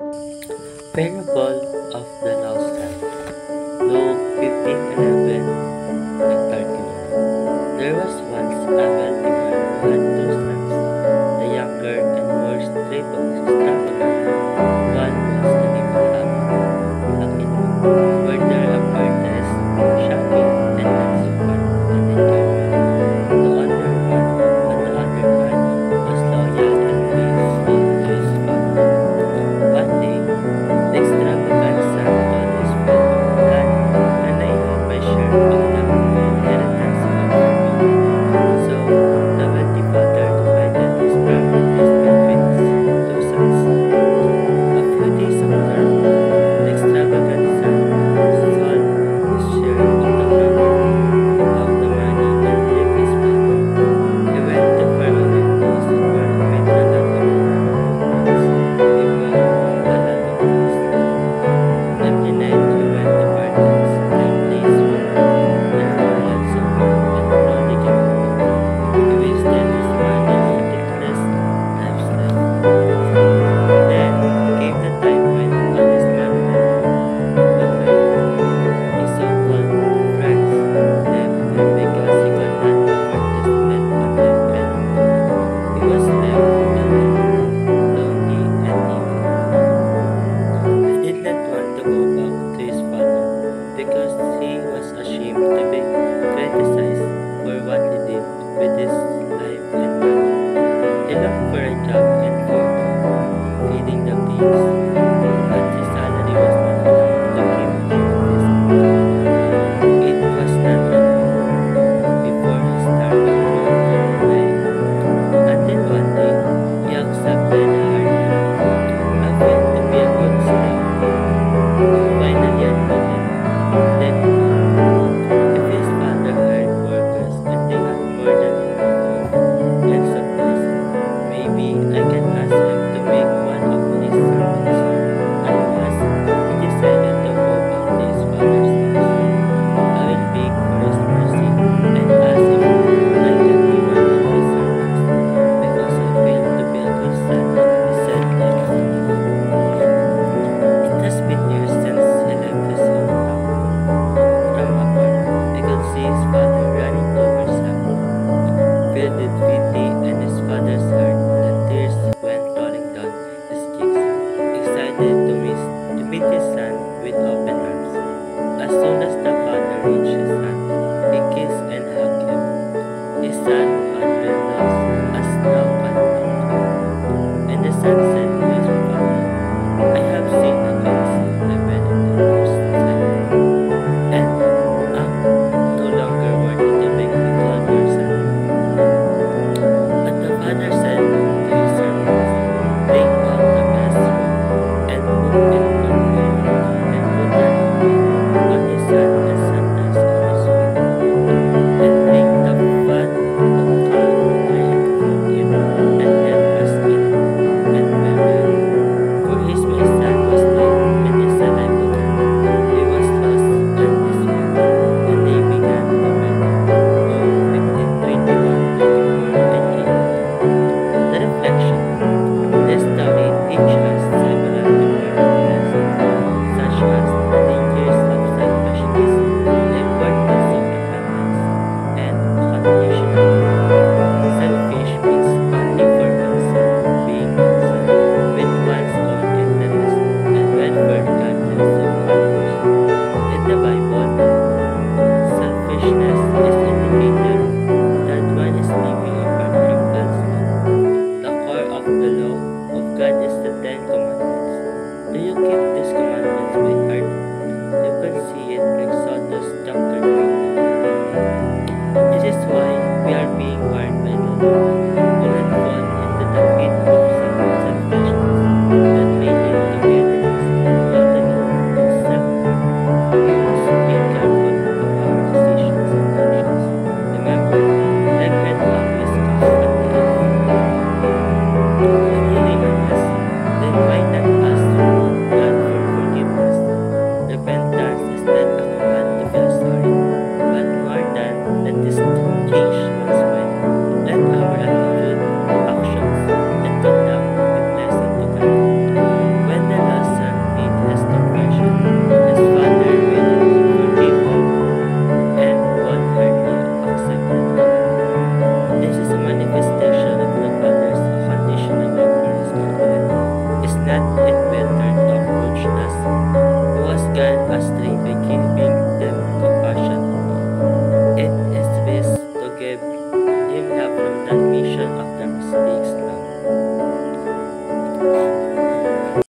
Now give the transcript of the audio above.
Parable of the Lost Son. Luke 15:11 and 31. There was once a wealthy man who had two sons. The younger and more extravagant one was to live happy life, where there are parties, shopping, and lots of fun and enjoyment. On the other hand, was loyal and faithful to his father. One day, the extravaganza told his father, "Dad, can I have my share of the inheritance of our family?" So, the wealthy father divided his properties between his two sons. A few days after, the extravagant son sold his share of the money and left his father. He went to faraway place where he met a lot of friends, people, a lot of things. Every night he went to parties, a place where there were lots of fun and frolic everywhere. He wasted his money in ridiculous lifestyle. Then came the time when all his his so-called friends left him because he could not afford to spend on them anymore. He was left alone, lonely, and evil. He did not want to go back to his father because he was ashamed to be criticized for what he did with his life and money. He looked for a job and food, feeding the pigs, but his salary was not enough to keep him busy. It was not long before he started throwing away, until one day he accepted a hard job, happened to be a good slave. Finally admitted that if his father hired workers and they had more than enough food and supplies, maybe I can ask him to make one of his servants. At last, he decided to go back to his father's house. I will beg for his mercy and ask if I can be one of his servants because I failed to be a good son, he said to himself. It has been years since he left his hometown. From afar, I could see his father running towards him, filled with pity and his father's heart. The tears went rolling down his cheeks, excited to meet his son with open arms. As soon as the father reached his son, he kissed and hugged him. His son had been lost as now an uncle. And the son said to his father, "I have seen a ghost heaven and earth side, and I'm no longer worthy to be called your son." But the father said to his servants, "Take out the best robe and put it on him, and put an oil on his son and sandals on his feet, and take the fat of calf I have killed him, and let us eat and be merry. For his my son was dead and is alive again. He was lost and is found." And they began to marry. Luke 15:21, 24, and 8. The reflection. This story teaches us several important lessons, such as the dangers of selfishness, the importance of repentance, and unconditional love. Selfish means only for oneself, being concerned with one's own interest and welfare regardless of others. In the Bible, selfishness is indicated that one is living apart from God's law. The core of the law of God is the Ten Commandments. Do you keep these commandments by heart? You can see it in Exodus chapter 20. This is why we are being warned by the Lord. We will fall into the pit of selfishness that may lead to bitterness, gluttony, and self-harm. We must be careful of our decisions and actions. Remember, regret always comes at the end. When He reminds us, then why not ask God for God